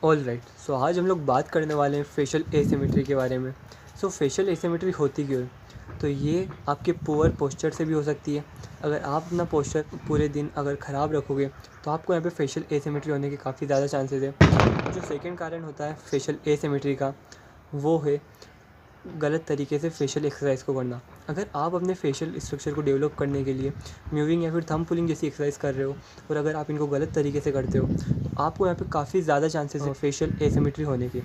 Alright, सो आज हम लोग बात करने वाले हैं फेशियल एसिमेट्री के बारे में। सो फेशियल एसिमेट्री होती क्यों है? तो ये आपके पुअर पोस्चर से भी हो सकती है। अगर आप अपना पोस्चर पूरे दिन अगर ख़राब रखोगे तो आपको यहाँ पे फेशियल एसिमेट्री होने के काफ़ी ज़्यादा चांसेस है। जो सेकंड कारण होता है फेशियल एसिमेट्री का, वो है गलत तरीके से फेशियल एक्सरसाइज को करना। अगर आप अपने फेशियल स्ट्रक्चर को डेवलप करने के लिए म्यूविंग या फिर थंब पुलिंग जैसी एक्सरसाइज कर रहे हो और अगर आप इनको गलत तरीके से करते हो तो आपको यहाँ पे काफ़ी ज़्यादा चांसेस है फेशियल एसिमेट्री होने के।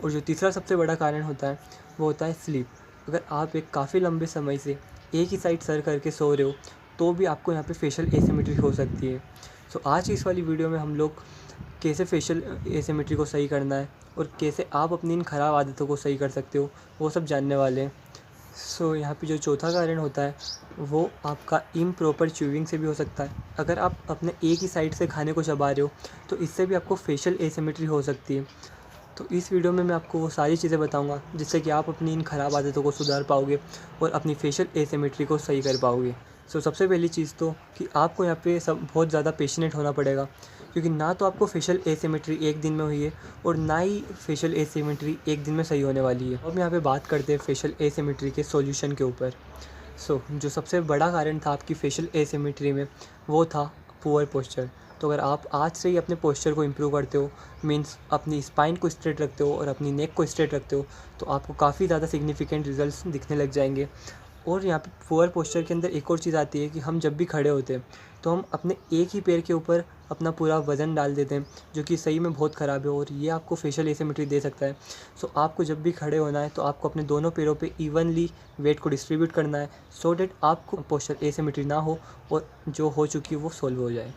और जो तीसरा सबसे बड़ा कारण होता है वो होता है स्लीप। अगर आप एक काफ़ी लंबे समय से एक ही साइड सर करके सो रहे हो तो भी आपको यहाँ पे फेशियल एसिमेट्री हो सकती है। सो आज की इस वाली वीडियो में हम लोग कैसे फेशियल एसिमेट्री को सही करना है और कैसे आप अपनी इन ख़राब आदतों को सही कर सकते हो, वो सब जानने वाले हैं। सो यहाँ पे जो चौथा कारण होता है वो आपका इम्प्रॉपर च्यूइंग से भी हो सकता है। अगर आप अपने एक ही साइड से खाने को चबा रहे हो तो इससे भी आपको फेशियल एसिमेट्री हो सकती है। तो इस वीडियो में मैं आपको वो सारी चीज़ें बताऊंगा जिससे कि आप अपनी इन ख़राब आदतों को सुधार पाओगे और अपनी फेशियल एसिमेट्री को सही कर पाओगे। सो सबसे पहली चीज़ तो कि आपको यहाँ पे सब बहुत ज़्यादा पेशेंट होना पड़ेगा, क्योंकि ना तो आपको फेशियल एसिमेट्री एक दिन में हुई है और ना ही फेशियल एसिमेट्री एक दिन में सही होने वाली है। अब यहाँ पे बात करते हैं फेशियल एसिमेट्री के सॉल्यूशन के ऊपर। जो सबसे बड़ा कारण था आपकी फेशियल एसिमेट्री में वो था पुअर पोस्चर। तो अगर आप आज से ही अपने पोस्चर को इम्प्रूव करते हो, मीन्स अपनी स्पाइन को स्ट्रेट रखते हो और अपनी नेक को स्ट्रेट रखते हो, तो आपको काफ़ी ज़्यादा सिग्निफिकेंट रिजल्ट्स दिखने लग जाएंगे। और यहाँ पे पुअर पोस्चर के अंदर एक और चीज़ आती है कि हम जब भी खड़े होते हैं तो हम अपने एक ही पैर के ऊपर अपना पूरा वज़न डाल देते हैं, जो कि सही में बहुत ख़राब है और ये आपको फेशियल एसिमेट्री दे सकता है। सो आपको जब भी खड़े होना है तो आपको अपने दोनों पैरों पे इवनली वेट को डिस्ट्रीब्यूट करना है, सो डैट आपको पोस्चर एसिमेट्री ना हो और जो हो चुकी है वो सॉल्व हो जाए।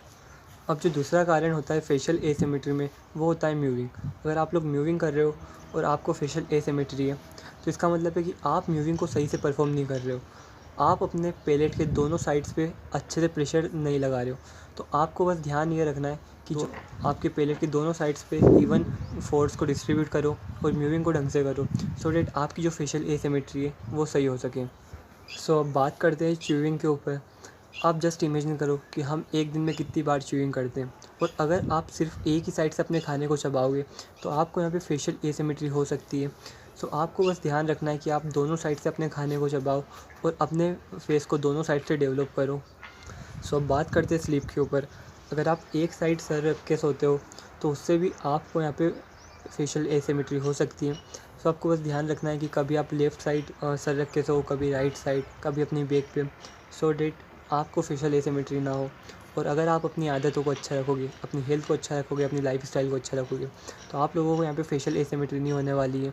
अब जो दूसरा कारण होता है फेशियल एसिमेट्री में वो होता है म्यूविंग। अगर आप लोग म्यूविंग कर रहे हो और आपको फेशियल एसिमेट्री है तो इसका मतलब है कि आप म्यूविंग को सही से परफॉर्म नहीं कर रहे हो। आप अपने पैलेट के दोनों साइड्स पे अच्छे से प्रेशर नहीं लगा रहे हो। तो आपको बस ध्यान ये रखना है कि जो आपके पैलेट के दोनों साइड्स पे इवन फोर्स को डिस्ट्रीब्यूट करो और म्यूविंग को ढंग से करो, सो डैट आपकी जो फेशियल एसिमेट्री है वो सही हो सके। सो अब बात करते हैं च्यूइंग के ऊपर। आप जस्ट इमेजिन करो कि हम एक दिन में कितनी बार च्यूइंग करते हैं, और अगर आप सिर्फ एक ही साइड से अपने खाने को चबाओगे तो आपको यहाँ पे फेशियल एसिमेट्री हो सकती है। सो आपको बस ध्यान रखना है कि आप दोनों साइड से अपने खाने को चबाओ और अपने फेस को दोनों साइड से डेवलप करो। सो अब बात करते हैं स्लीप के ऊपर। अगर आप एक साइड सर रख के सोते हो तो उससे भी आपको यहाँ पे फेशियल एसिमेट्री हो सकती है। सो आपको बस ध्यान रखना है कि कभी आप लेफ़्ट साइड सर रख के सो, कभी राइट साइड, कभी अपनी बैक पे, सो डैट आपको फेशियल एसिमेट्री ना हो। और अगर आप अपनी आदतों को अच्छा रखोगे, अपनी हेल्थ को अच्छा रखोगे, अपनी लाइफस्टाइल को अच्छा रखोगे, तो आप लोगों को यहाँ पे फेशियल एसिमेट्री नहीं होने वाली है।